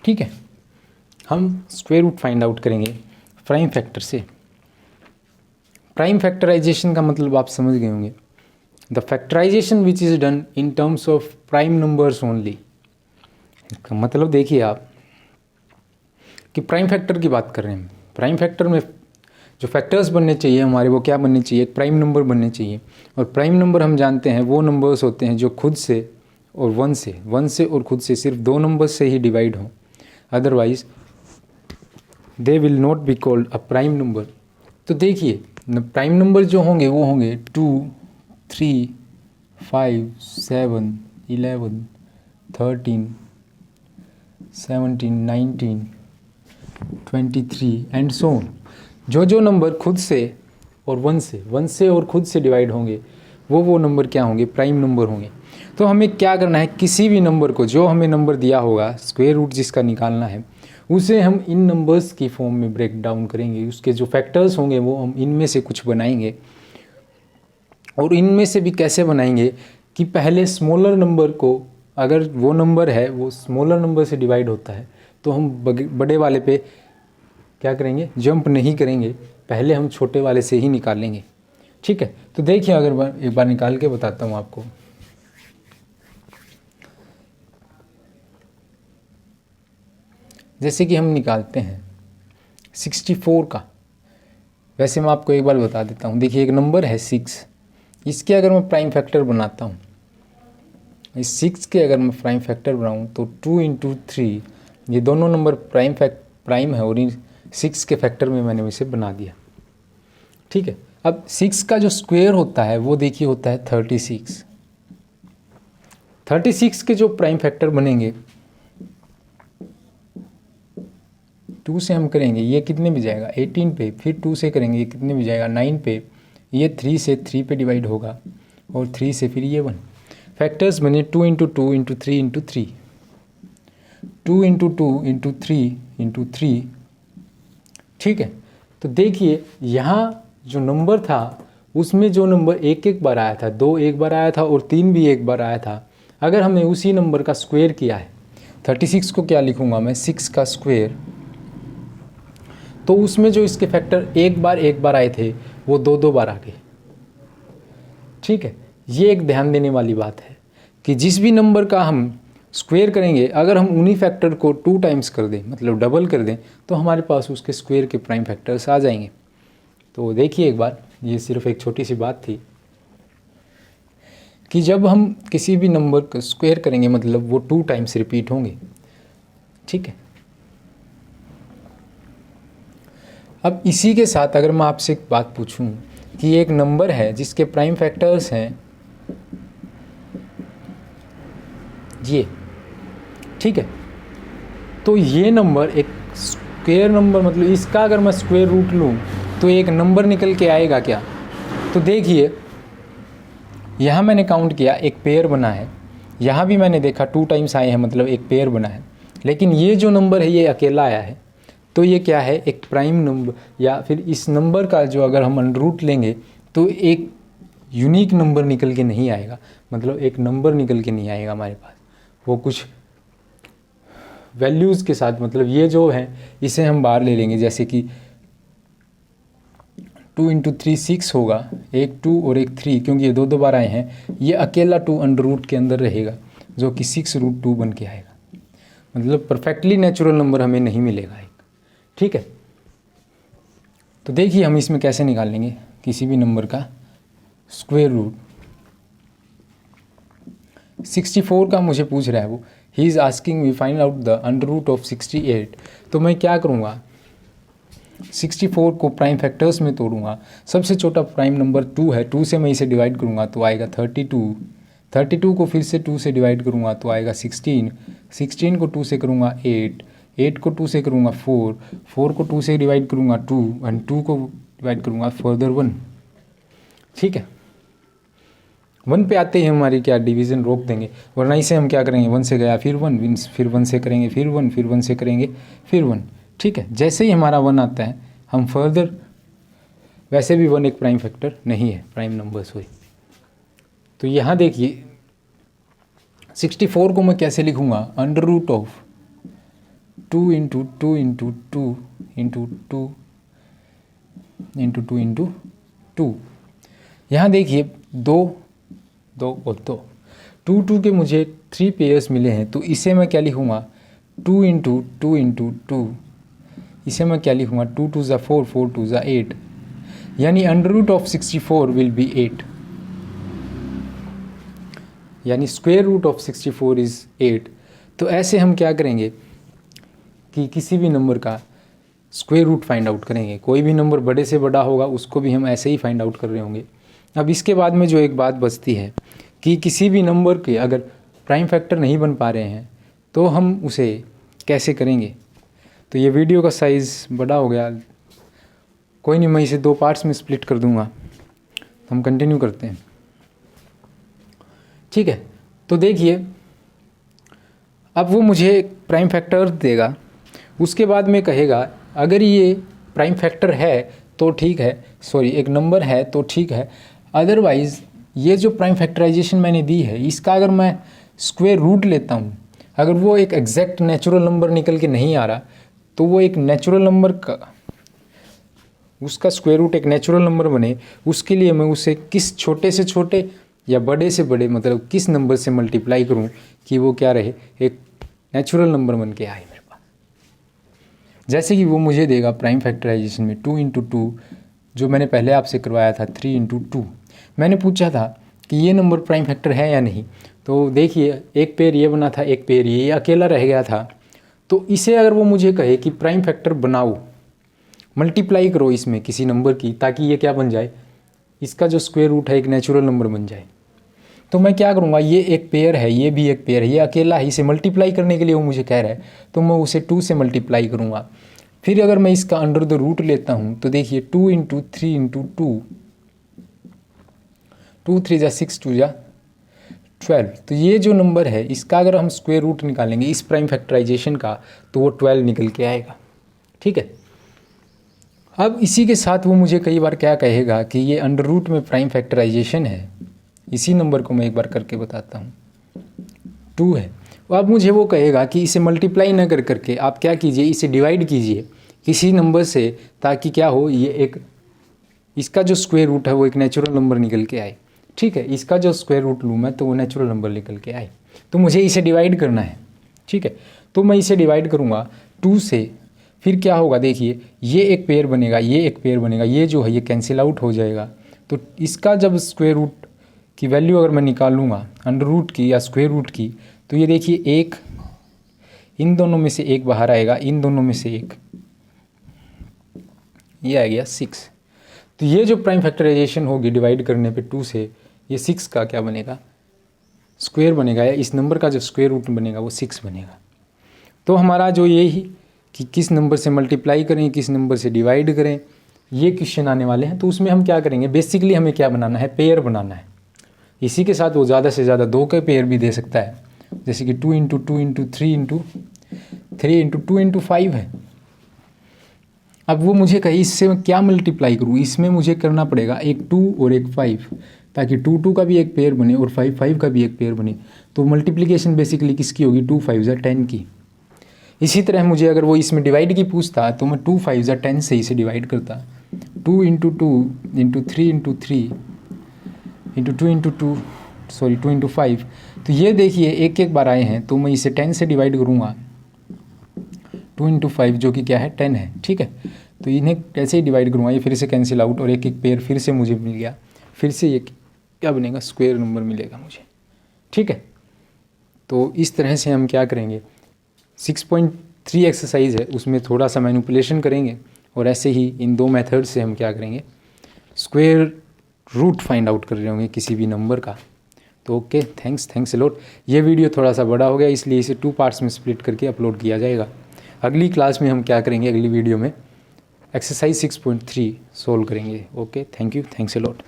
ठीक है, हम स्क्वायर रूट फाइंड आउट करेंगे प्राइम फैक्टर से। प्राइम फैक्टराइजेशन का मतलब आप समझ गए होंगे, the factorisation which is done in terms of prime numbers only. इसका मतलब देखिए आप कि प्राइम फैक्टर की बात कर रहे हैं। प्राइम फैक्टर में जो फैक्टर्स बनने चाहिए हमारे, वो क्या बनने चाहिए, एक प्राइम नंबर बनने चाहिए। और प्राइम नंबर हम जानते हैं वो नंबर्स होते हैं जो खुद से और वन से और खुद से सिर्फ दो नंबर से ही डिवाइड हों, otherwise they will not be called a prime number. तो देखिए प्राइम नंबर जो होंगे वो होंगे 2, 3, 5, 7, 11, 13, 17, 19, 23 एंड सो ऑन। जो नंबर खुद से और वन से और खुद से डिवाइड होंगे वो नंबर क्या होंगे, प्राइम नंबर होंगे। तो हमें क्या करना है, किसी भी नंबर को, जो हमें नंबर दिया होगा स्क्वायर रूट जिसका निकालना है, उसे हम इन नंबर्स की फॉर्म में ब्रेक डाउन करेंगे। उसके जो फैक्टर्स होंगे वो हम इनमें से कुछ बनाएंगे। और इनमें से भी कैसे बनाएंगे कि पहले स्मॉलर नंबर को, अगर वो नंबर है वो स्मॉलर नंबर से डिवाइड होता है, तो हम बड़े वाले पे क्या करेंगे, जंप नहीं करेंगे, पहले हम छोटे वाले से ही निकालेंगे। ठीक है, तो देखिए अगर एक बार निकाल के बताता हूँ आपको। जैसे कि हम निकालते हैं 64 का। वैसे मैं आपको एक बार बता देता हूँ। देखिए एक नंबर है 6, इसके अगर मैं प्राइम फैक्टर बनाता हूँ, इस 6 के अगर मैं प्राइम फैक्टर बनाऊँ तो 2 × 3, ये दोनों नंबर प्राइम है और इन 6 के फैक्टर में मैंने इसे बना दिया। ठीक है, अब 6 का जो स्क्वायर होता है वो देखिए होता है 36। 36 के जो प्राइम फैक्टर बनेंगे, 2 से हम करेंगे ये कितने में जाएगा 18 पे, फिर 2 से करेंगे ये कितने में जाएगा 9 पे, ये 3 से 3 पे डिवाइड होगा और 3 से फिर ये 1। फैक्टर्स बने 2 × 2 × 3 × 3, 2 × 2 × 3 × 3। ठीक है, तो देखिए यहाँ जो नंबर था उसमें जो नंबर एक बार आया था, 2 एक बार आया था और 3 भी एक बार आया था। अगर हमने उसी नंबर का स्क्वायर किया है, 36 को क्या लिखूंगा मैं, 6 का स्क्वायर, तो उसमें जो इसके फैक्टर एक बार आए थे वो 2 बार आ गए। ठीक है, ये एक ध्यान देने वाली बात है कि जिस भी नंबर का हम स्क्वायर करेंगे, अगर हम उन्हीं फैक्टर को 2 टाइम्स कर दें, मतलब डबल कर दें, तो हमारे पास उसके स्क्वायर के प्राइम फैक्टर्स आ जाएंगे। तो देखिए एक बार, ये सिर्फ एक छोटी सी बात थी कि जब हम किसी भी नंबर का स्क्वायर करेंगे मतलब वो 2 टाइम्स रिपीट होंगे। ठीक है, अब इसी के साथ अगर मैं आपसे एक बात पूछूं कि एक नंबर है जिसके प्राइम फैक्टर्स हैं ये, ठीक है, तो ये नंबर एक स्क्वायर नंबर, मतलब इसका अगर मैं स्क्वायर रूट लूँ तो एक नंबर निकल के आएगा क्या। तो देखिए यहाँ मैंने काउंट किया, एक पेयर बना है, यहाँ भी मैंने देखा 2 टाइम्स आए हैं, मतलब एक पेयर बना है। लेकिन ये जो नंबर है ये अकेला आया है, तो ये क्या है, एक प्राइम नंबर, या फिर इस नंबर का जो अगर हम अंडर रूट लेंगे तो एक यूनिक नंबर निकल के नहीं आएगा, मतलब एक नंबर निकल के नहीं आएगा हमारे पास, वो कुछ वैल्यूज़ के साथ, मतलब ये जो है इसे हम बाहर ले लेंगे। जैसे कि 2 × 3 6 होगा, एक 2 और एक 3, क्योंकि ये 2 बार आए हैं, ये अकेला 2 अंडर रूट के अंदर रहेगा जो कि 6√2 बन के आएगा, मतलब परफेक्टली नेचुरल नंबर हमें नहीं मिलेगा एक। ठीक है, तो देखिए हम इसमें कैसे निकाल लेंगे किसी भी नंबर का स्क्वायर रूट। 64 का मुझे पूछ रहा है वो, he is asking we find out the under root of 68। तो मैं क्या करूँगा, 64 को प्राइम फैक्टर्स में तोड़ूंगा। सबसे छोटा प्राइम नंबर 2 है, 2 से मैं इसे डिवाइड करूँगा तो आएगा 32, 32 को फिर से 2 से डिवाइड करूँगा तो आएगा 16, 16 को 2 से करूँगा 8, 8 को 2 से करूँगा 4, 4 को 2 से डिवाइड करूँगा 2 एंड 2 को डिवाइड करूँगा फर्दर 1। ठीक है, 1 पे आते ही हमारी क्या डिवीज़न रोक देंगे, वरना इसे हम क्या करेंगे, 1 से गया फिर 1, फिर 1 से करेंगे फिर 1, फिर 1 से करेंगे फिर 1। ठीक है, जैसे ही हमारा 1 आता है हम फर्दर, वैसे भी 1 एक प्राइम फैक्टर नहीं है, प्राइम नंबर्स हुए। तो यहाँ देखिए 64 को मैं कैसे लिखूँगा, under root of two into two into two into two into two into two. यहाँ देखिए दो दो और दो, टू टू के मुझे 3 पेयर्स मिले हैं, तो इसे मैं क्या लिखूँगा, to into two into to. इसे मैं क्या लिखूँगा, 2 2 ज़ा 4 4 2 ज़ा 8, यानी under root of 64 will be 8, यानी स्क्वायर रूट ऑफ 64 इज़ 8। तो ऐसे हम क्या करेंगे कि किसी भी नंबर का स्क्वायर रूट फाइंड आउट करेंगे। कोई भी नंबर बड़े से बड़ा होगा उसको भी हम ऐसे ही फाइंड आउट कर रहे होंगे। अब इसके बाद में जो एक बात बचती है कि किसी भी नंबर के अगर प्राइम फैक्टर नहीं बन पा रहे हैं तो हम उसे कैसे करेंगे। तो ये वीडियो का साइज़ बड़ा हो गया, कोई नहीं, मैं इसे 2 पार्ट्स में स्प्लिट कर दूंगा। तो हम कंटिन्यू करते हैं, ठीक है। तो देखिए अब वो मुझे एक प्राइम फैक्टर देगा, उसके बाद में कहेगा अगर ये प्राइम फैक्टर है तो ठीक है, सॉरी एक नंबर है तो ठीक है, अदरवाइज़ ये जो प्राइम फैक्टराइजेशन मैंने दी है इसका अगर मैं स्क्वायर रूट लेता हूँ, अगर वो एक एग्जैक्ट नेचुरल नंबर निकल के नहीं आ रहा तो वो एक नेचुरल नंबर का उसका स्क्वायर रूट एक नेचुरल नंबर बने, उसके लिए मैं उसे किस छोटे से छोटे या बड़े से बड़े मतलब किस नंबर से मल्टीप्लाई करूं कि वो क्या रहे, एक नेचुरल नंबर बन के आए मेरे पास। जैसे कि वो मुझे देगा प्राइम फैक्टराइजेशन में 2 इंटू टू, जो मैंने पहले आपसे करवाया था 3 इंटू टू। मैंने पूछा था कि ये नंबर प्राइम फैक्टर है या नहीं, तो देखिए एक पेयर ये बना था, एक पेयर ये अकेला रह गया था। तो इसे अगर वो मुझे कहे कि प्राइम फैक्टर बनाओ, मल्टीप्लाई करो इसमें किसी नंबर की, ताकि ये क्या बन जाए, इसका जो स्क्वायर रूट है एक नेचुरल नंबर बन जाए, तो मैं क्या करूँगा, ये एक पेयर है, ये भी एक पेयर है, ये अकेला है, इसे मल्टीप्लाई करने के लिए वो मुझे कह रहा है तो मैं उसे 2 से मल्टीप्लाई करूँगा। फिर अगर मैं इसका अंडर द रूट लेता हूँ तो देखिए 2 इंटू 3 इंटू 2, 2 3 जा 6 2 जा 12। तो ये जो नंबर है इसका अगर हम स्क्वायर रूट निकालेंगे इस प्राइम फैक्टराइजेशन का तो वो 12 निकल के आएगा, ठीक है। अब इसी के साथ वो मुझे कई बार क्या कहेगा कि ये अंडर रूट में प्राइम फैक्टराइजेशन है, इसी नंबर को मैं एक बार करके बताता हूँ, 2 है। अब मुझे वो कहेगा कि इसे मल्टीप्लाई ना कर करके आप क्या कीजिए, इसे डिवाइड कीजिए किसी नंबर से, ताकि क्या हो, ये एक इसका जो स्क्वायर रूट है वो एक नेचुरल नंबर निकल के आए, ठीक है। इसका जो स्क्वायर रूट लूँ मैं तो वो नेचुरल नंबर निकल के आए, तो मुझे इसे डिवाइड करना है, ठीक है। तो मैं इसे डिवाइड करूँगा 2 से, फिर क्या होगा देखिए ये एक पेयर बनेगा, ये एक पेयर बनेगा, ये जो है ये कैंसिल आउट हो जाएगा। तो इसका जब स्क्वायर रूट की वैल्यू अगर मैं निकालूंगा अंडर रूट की या स्क्वायर रूट की, तो ये देखिए एक इन दोनों में से एक बाहर आएगा, इन दोनों में से एक, ये आ गया 6। तो ये जो प्राइम फैक्टराइजेशन होगी डिवाइड करने पे 2 से, ये 6 का क्या बनेगा, स्क्वायर बनेगा, या इस नंबर का जो स्क्वायर रूट बनेगा वो 6 बनेगा। तो हमारा जो ये ही कि किस नंबर से मल्टीप्लाई करें, किस नंबर से डिवाइड करें, ये क्वेश्चन आने वाले हैं। तो उसमें हम क्या करेंगे, बेसिकली हमें क्या बनाना है, पेयर बनाना है। इसी के साथ वो ज़्यादा से ज़्यादा 2 के पेयर भी दे सकता है, जैसे कि 2 into 2 into 3 into 3 into 2 into 5 है। अब वो मुझे कहे इससे मैं क्या मल्टीप्लाई करूँ, इसमें मुझे करना पड़ेगा एक 2 और एक 5, ताकि 2 2 का भी एक पेयर बने और 5 5 का भी एक पेयर बने। तो मल्टीप्लिकेशन बेसिकली किसकी होगी, 2 5 जा 10 की। इसी तरह मुझे अगर वो इसमें डिवाइड की पूछता तो मैं 2 5 जा 10 से इसे डिवाइड करता, 2 into 2 into 3 into 3 into 2 into 2 sorry 2 into 5। तो ये देखिए एक एक बार आए हैं, तो मैं इसे 10 से डिवाइड करूँगा, 2 इंटू 5 जो कि क्या है 10 है, ठीक है। तो इन्हें कैसे ही डिवाइड करूँगा, ये फिर से कैंसिल आउट और एक एक पेयर फिर से मुझे मिल गया, फिर से ये क्या बनेगा, स्क्वायर नंबर मिलेगा मुझे, ठीक है। तो इस तरह से हम क्या करेंगे, 6.3 एक्सरसाइज है उसमें थोड़ा सा मैनिपुलेशन करेंगे, और ऐसे ही इन 2 मेथड से हम क्या करेंगे, स्क्वायर रूट फाइंड आउट कर रहे होंगे किसी भी नंबर का। तो ओके, थैंक्स अ लॉट। ये वीडियो थोड़ा सा बड़ा हो गया इसलिए इसे 2 पार्ट्स में स्प्लिट करके अपलोड किया जाएगा। अगली क्लास में हम क्या करेंगे, अगली वीडियो में एक्सरसाइज 6.3 सोल्व करेंगे। Okay, thanks a lot.